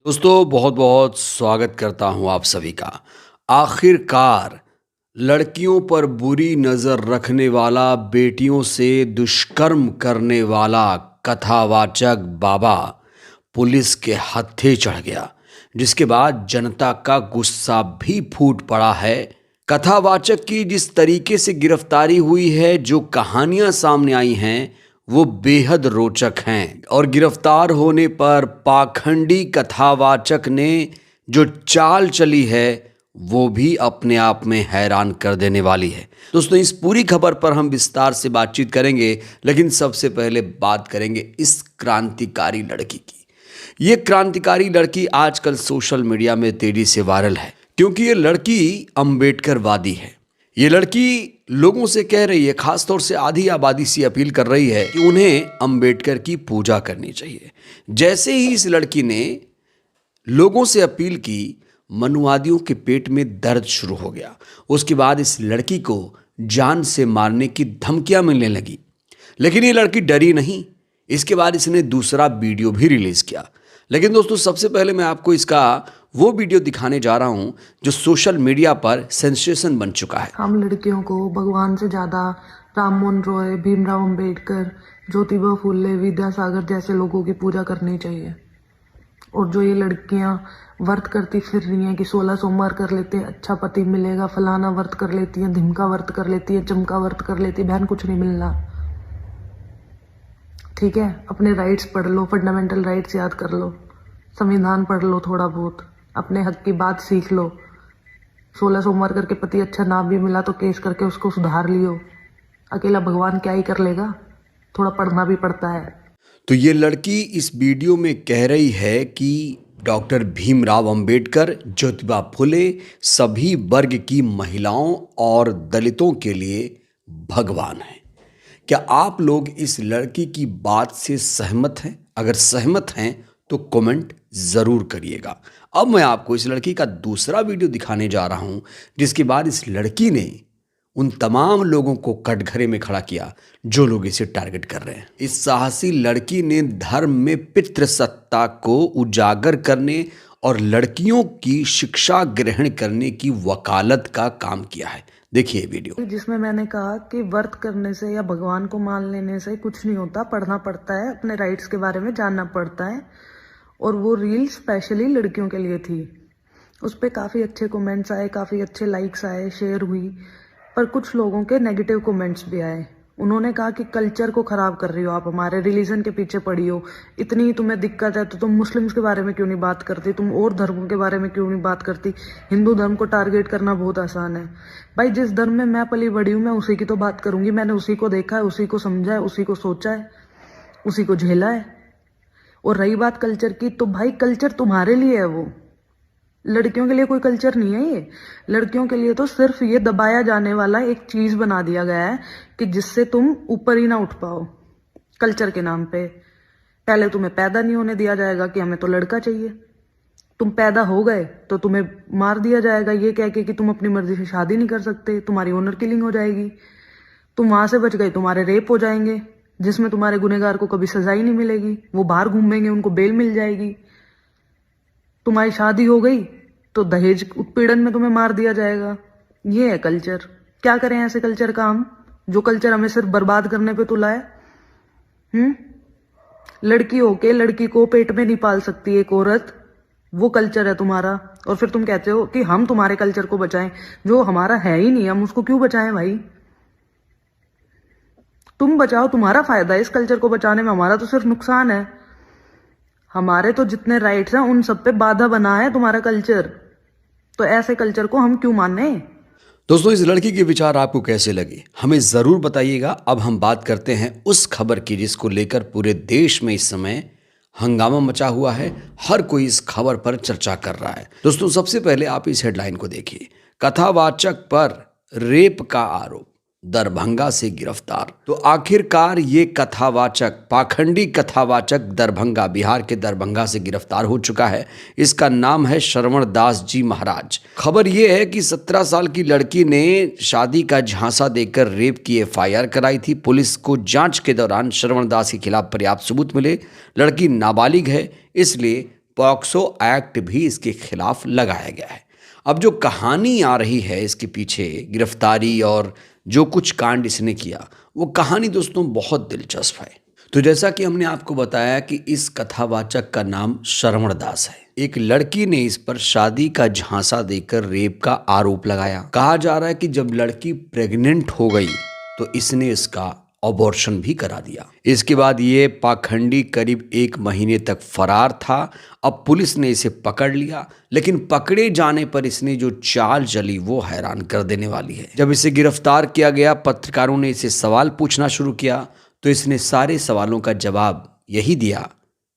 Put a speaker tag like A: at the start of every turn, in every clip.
A: दोस्तों बहुत बहुत स्वागत करता हूं आप सभी का। आखिरकार लड़कियों पर बुरी नज़र रखने वाला, बेटियों से दुष्कर्म करने वाला कथावाचक बाबा पुलिस के हत्थे चढ़ गया, जिसके बाद जनता का गुस्सा भी फूट पड़ा है। कथावाचक की जिस तरीके से गिरफ्तारी हुई है, जो कहानियां सामने आई हैं, वो बेहद रोचक हैं और गिरफ्तार होने पर पाखंडी कथावाचक ने जो चाल चली है वो भी अपने आप में हैरान कर देने वाली है। दोस्तों, इस पूरी खबर पर हम विस्तार से बातचीत करेंगे, लेकिन सबसे पहले बात करेंगे इस क्रांतिकारी लड़की की। ये क्रांतिकारी लड़की आजकल सोशल मीडिया में तेजी से वायरल है, क्योंकि ये लड़की अंबेडकरवादी है। ये लड़की लोगों से कह रही है, खासतौर से आधी आबादी से अपील कर रही है कि उन्हें अंबेडकर की पूजा करनी चाहिए। जैसे ही इस लड़की ने लोगों से अपील की, मनुवादियों के पेट में दर्द शुरू हो गया। उसके बाद इस लड़की को जान से मारने की धमकियां मिलने लगी, लेकिन ये लड़की डरी नहीं। इसके बाद इसने दूसरा वीडियो भी रिलीज किया। लेकिन दोस्तों, सबसे पहले मैं आपको इसका वो वीडियो दिखाने जा रहा हूं जो सोशल मीडिया पर सेंसेशन बन चुका है।
B: हम लड़कियों को भगवान से ज़्यादा राममोहन रॉय, भीमराव अंबेडकर, ज्योतिबा फुले, विद्यासागर जैसे लोगों की पूजा करनी चाहिए। और जो ये लड़कियां व्रत करती फिर रही हैं कि 16 सोमवार कर लेते हैं, अच्छा पति मिलेगा, फलाना व्रत कर लेती हैं, धिमका व्रत कर लेती है, चमका व्रत कर लेती है, बहन कुछ नहीं मिलना। ठीक है, अपने राइट्स पढ़ लो, फंडामेंटल राइट्स याद कर लो, संविधान पढ़ लो, थोड़ा बहुत अपने हक की बात सीख लो। 16 सोमवार करके पति अच्छा ना भी मिला तो केस करके उसको सुधार लियो। अकेला भगवान क्या ही कर लेगा, थोड़ा पढ़ना भी पड़ता है।
A: तो ये लड़की इस वीडियो में कह रही है कि डॉक्टर भीमराव अंबेडकर, ज्योतिबा फुले सभी वर्ग की महिलाओं और दलितों के लिए भगवान हैं। क्या आप लोग इस लड़की की बात से सहमत हैं? अगर सहमत हैं तो कमेंट ज़रूर करिएगा। अब मैं आपको इस लड़की का दूसरा वीडियो दिखाने जा रहा हूं, जिसके बाद इस लड़की ने उन तमाम लोगों को कटघरे में खड़ा किया जो लोग इसे टारगेट कर रहे हैं। इस साहसी लड़की ने धर्म में पितृसत्ता को उजागर करने और लड़कियों की शिक्षा ग्रहण करने की वकालत का काम किया है। देखिए वीडियो।
B: जिसमें मैंने कहा कि व्रत करने से या भगवान को मान लेने से कुछ नहीं होता, पढ़ना पड़ता है, अपने राइट्स के बारे में जानना पड़ता है। और वो रील स्पेशली लड़कियों के लिए थी। उस पर काफ़ी अच्छे कमेंट्स आए, काफ़ी अच्छे लाइक्स आए, शेयर हुई, पर कुछ लोगों के नेगेटिव कमेंट्स भी आए। उन्होंने कहा कि कल्चर को ख़राब कर रही हो आप, हमारे रिलीजन के पीछे पड़ी हो, इतनी ही तुम्हें दिक्कत है तो तुम मुस्लिम्स के बारे में क्यों नहीं बात करती, तुम और धर्मों के बारे में क्यों नहीं बात करती, हिंदू धर्म को टारगेट करना बहुत आसान है। भाई, जिस धर्म में मैं पली बड़ी हूँ मैं उसी की तो बात करूँगी। मैंने उसी को देखा है, उसी को समझा है, उसी को सोचा है, उसी को झेला है। और रही बात कल्चर की, तो भाई कल्चर तुम्हारे लिए है, वो लड़कियों के लिए कोई कल्चर नहीं है। ये लड़कियों के लिए तो सिर्फ ये दबाया जाने वाला एक चीज बना दिया गया है कि जिससे तुम ऊपर ही ना उठ पाओ कल्चर के नाम पे। पहले तुम्हें पैदा नहीं होने दिया जाएगा कि हमें तो लड़का चाहिए, तुम पैदा हो गए तो तुम्हें मार दिया जाएगा ये कह के कि तुम अपनी मर्जी से शादी नहीं कर सकते, तुम्हारी ऑनर किलिंग हो जाएगी। तुम वहां से बच गए, तुम्हारे रेप हो जाएंगे, जिसमें तुम्हारे गुनहगार को कभी सजा ही नहीं मिलेगी, वो बाहर घूमेंगे, उनको बेल मिल जाएगी। तुम्हारी शादी हो गई तो दहेज उत्पीड़न में तुम्हें मार दिया जाएगा। ये है कल्चर। क्या करें ऐसे कल्चर का हम, जो कल्चर हमें सिर्फ बर्बाद करने पे तुला है। लड़की होके लड़की को पेट में नहीं पाल सकती एक औरत, वो कल्चर है तुम्हारा। और फिर तुम कहते हो कि हम तुम्हारे कल्चर को बचाएं, जो हमारा है ही नहीं, हम उसको क्यों बचाएं भाई। तुम बचाओ, तुम्हारा फायदा है इस कल्चर को बचाने में, हमारा तो सिर्फ नुकसान है। हमारे तो जितने राइट्स हैं उन सब पे बाधा बना है तुम्हारा कल्चर, तो ऐसे कल्चर को हम क्यों माने।
A: दोस्तों, इस लड़की के विचार आपको कैसे लगे हमें ज़रूर बताइएगा। अब हम बात करते हैं उस खबर की जिसको लेकर पूरे देश में इस समय हंगामा मचा हुआ है। हर कोई इस खबर पर चर्चा कर रहा है। दोस्तों, सबसे पहले आप इस हेडलाइन को देखिए। कथावाचक पर रेप का आरोप, दरभंगा से गिरफ्तार। तो आखिरकार ये कथावाचक, पाखंडी कथावाचक दरभंगा, बिहार के दरभंगा से गिरफ्तार हो चुका है। इसका नाम है श्रवण दास जी महाराज। खबर ये है कि 17 साल की लड़की ने शादी का झांसा देकर रेप की एफआईआर कराई थी। पुलिस को जांच के दौरान श्रवण दास के खिलाफ पर्याप्त सबूत मिले। लड़की नाबालिग है, इसलिए पॉक्सो एक्ट भी इसके खिलाफ लगाया गया है। अब जो कहानी आ रही है इसके पीछे गिरफ्तारी और जो कुछ कांड इसने किया, वो कहानी दोस्तों बहुत दिलचस्प है। तो जैसा कि हमने आपको बताया कि इस कथावाचक का नाम श्रवण दास है। एक लड़की ने इस पर शादी का झांसा देकर रेप का आरोप लगाया। कहा जा रहा है कि जब लड़की प्रेग्नेंट हो गई तो इसने इसका अबॉर्शन भी करा दिया। इसके बाद ये पाखंडी करीब 1 महीने तक फरार था। अब पुलिस ने इसे पकड़ लिया, लेकिन पकड़े जाने पर इसने जो चाल चली वो हैरान कर देने वाली है। जब इसे गिरफ्तार किया गया, पत्रकारों ने इसे सवाल पूछना शुरू किया तो इसने सारे सवालों का जवाब यही दिया,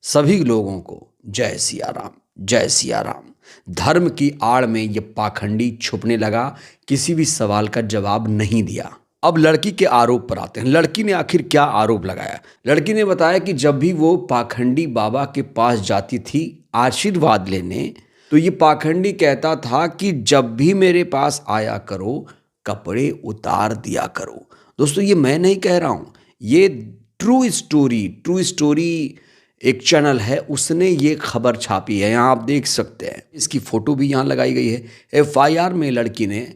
A: सभी लोगों को जय सिया राम, जय सिया राम। धर्म की आड़ में ये पाखंडी छुपने लगा, किसी भी सवाल का जवाब नहीं दिया। अब लड़की के आरोप पर आते हैं। लड़की ने आखिर क्या आरोप लगाया? लड़की ने बताया कि जब भी वो पाखंडी बाबा के पास जाती थी आशीर्वाद लेने, तो ये पाखंडी कहता था कि जब भी मेरे पास आया करो कपड़े उतार दिया करो। दोस्तों ये मैं नहीं कह रहा हूँ, ये ट्रू स्टोरी एक चैनल है, उसने ये खबर छापी है। यहाँ आप देख सकते हैं, इसकी फोटो भी यहाँ लगाई गई है। FIR में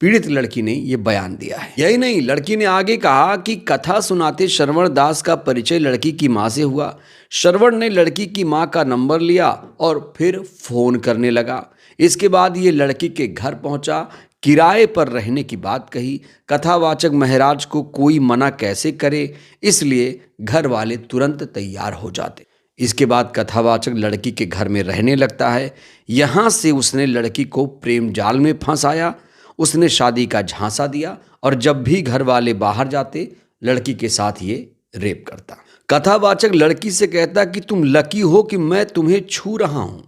A: पीड़ित लड़की ने ये बयान दिया है। यही नहीं, लड़की ने आगे कहा कि कथा सुनाते श्रवण दास का परिचय लड़की की माँ से हुआ। श्रवण ने लड़की की माँ का नंबर लिया और फिर फोन करने लगा। इसके बाद ये लड़की के घर पहुंचा, किराए पर रहने की बात कही। कथावाचक महाराज को कोई मना कैसे करे, इसलिए घर वाले तुरंत तैयार हो जाते। इसके बाद कथावाचक लड़की के घर में रहने लगता है। यहाँ से उसने लड़की को प्रेम जाल में फंसाया। उसने शादी का झांसा दिया और जब भी घर वाले बाहर जाते लड़की के साथ ये रेप करता। कथावाचक लड़की से कहता कि तुम लकी हो कि मैं तुम्हें छू रहा हूं,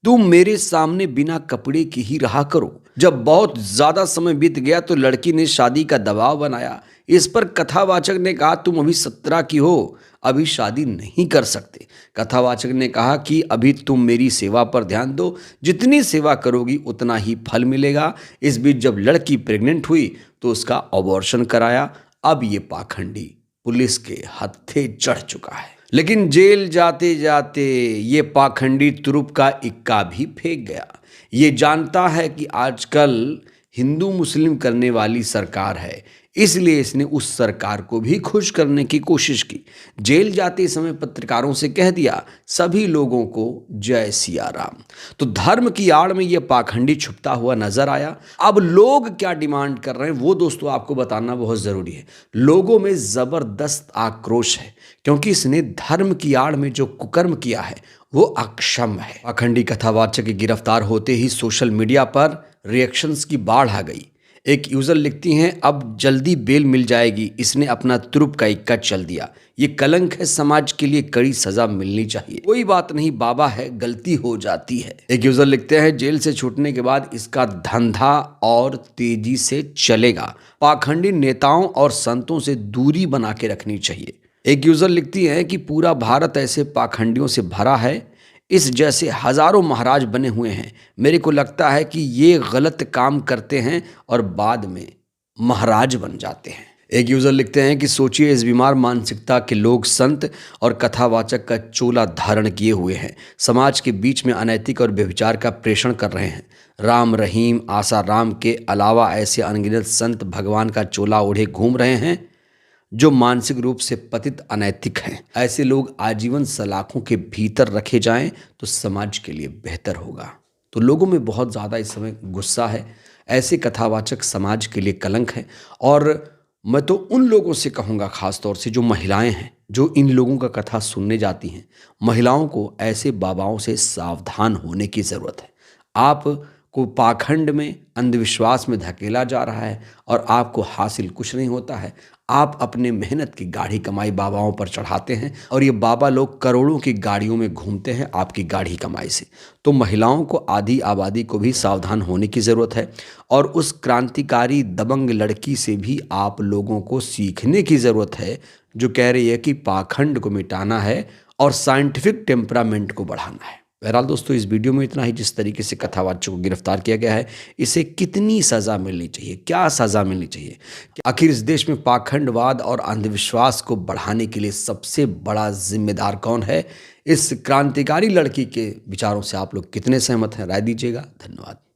A: तुम मेरे सामने बिना कपड़े के ही रहा करो। जब बहुत ज्यादा समय बीत गया तो लड़की ने शादी का दबाव बनाया। इस पर कथावाचक ने कहा तुम अभी 17 की हो, अभी शादी नहीं कर सकते। कथावाचक ने कहा कि अभी तुम मेरी सेवा पर ध्यान दो, जितनी सेवा करोगी उतना ही फल मिलेगा। इस बीच जब लड़की प्रेग्नेंट हुई तो उसका अबॉर्शन कराया। अब ये पाखंडी पुलिस के हत्थे चढ़ चुका है, लेकिन जेल जाते जाते ये पाखंडी तुरुप का इक्का भी फेंक गया। ये जानता है कि आजकल हिंदू मुस्लिम करने वाली सरकार है, इसलिए इसने उस सरकार को भी खुश करने की कोशिश की। जेल जाते समय पत्रकारों से कह दिया सभी लोगों को जय सिया राम। तो धर्म की आड़ में यह पाखंडी छुपता हुआ नजर आया। अब लोग क्या डिमांड कर रहे हैं वो दोस्तों आपको बताना बहुत जरूरी है। लोगों में जबरदस्त आक्रोश है, क्योंकि इसने धर्म की आड़ में जो कुकर्म किया है वो अक्षम है। पाखंडी कथावाचक के गिरफ्तार होते ही सोशल मीडिया पर रिएक्शंस की बाढ़ आ गई। एक यूजर लिखती हैं अब जल्दी बेल मिल जाएगी, इसने अपना तुरुप का इक्का चल दिया, ये कलंक है, समाज के लिए कड़ी सजा मिलनी चाहिए। कोई बात नहीं, बाबा है, गलती हो जाती है। एक यूजर लिखते हैं जेल से छूटने के बाद इसका धंधा और तेजी से चलेगा, पाखंडी नेताओं और संतों से दूरी बना के रखनी चाहिए। एक यूजर लिखती है कि पूरा भारत ऐसे पाखंडियों से भरा है, इस जैसे हजारों महाराज बने हुए हैं। मेरे को लगता है कि ये गलत काम करते हैं और बाद में महाराज बन जाते हैं। एक यूजर लिखते हैं कि सोचिए इस बीमार मानसिकता के लोग संत और कथावाचक का चोला धारण किए हुए हैं, समाज के बीच में अनैतिक और व्यभिचार का प्रेषण कर रहे हैं। राम रहीम आसा राम के अलावा ऐसे अनगिनत संत भगवान का चोला ओढ़े घूम रहे हैं जो मानसिक रूप से पतित अनैतिक हैं। ऐसे लोग आजीवन सलाखों के भीतर रखे जाएं तो समाज के लिए बेहतर होगा। तो लोगों में बहुत ज़्यादा इस समय गुस्सा है। ऐसे कथावाचक समाज के लिए कलंक है। और मैं तो उन लोगों से कहूँगा, ख़ास तौर से जो महिलाएं हैं, जो इन लोगों का कथा सुनने जाती हैं, महिलाओं को ऐसे बाबाओं से सावधान होने की ज़रूरत है। आप को पाखंड में, अंधविश्वास में धकेला जा रहा है और आपको हासिल कुछ नहीं होता है। आप अपने मेहनत की गाढ़ी कमाई बाबाओं पर चढ़ाते हैं और ये बाबा लोग करोड़ों की गाड़ियों में घूमते हैं आपकी गाढ़ी कमाई से। तो महिलाओं को, आधी आबादी को भी सावधान होने की ज़रूरत है। और उस क्रांतिकारी दबंग लड़की से भी आप लोगों को सीखने की ज़रूरत है जो कह रही है कि पाखंड को मिटाना है और साइंटिफिक टेम्परामेंट को बढ़ाना है। बहरहाल दोस्तों, इस वीडियो में इतना ही। जिस तरीके से कथावाचक को गिरफ्तार किया गया है, इसे कितनी सज़ा मिलनी चाहिए, क्या सज़ा मिलनी चाहिए? आखिर इस देश में पाखंडवाद और अंधविश्वास को बढ़ाने के लिए सबसे बड़ा जिम्मेदार कौन है? इस क्रांतिकारी लड़की के विचारों से आप लोग कितने सहमत हैं, राय दीजिएगा। धन्यवाद।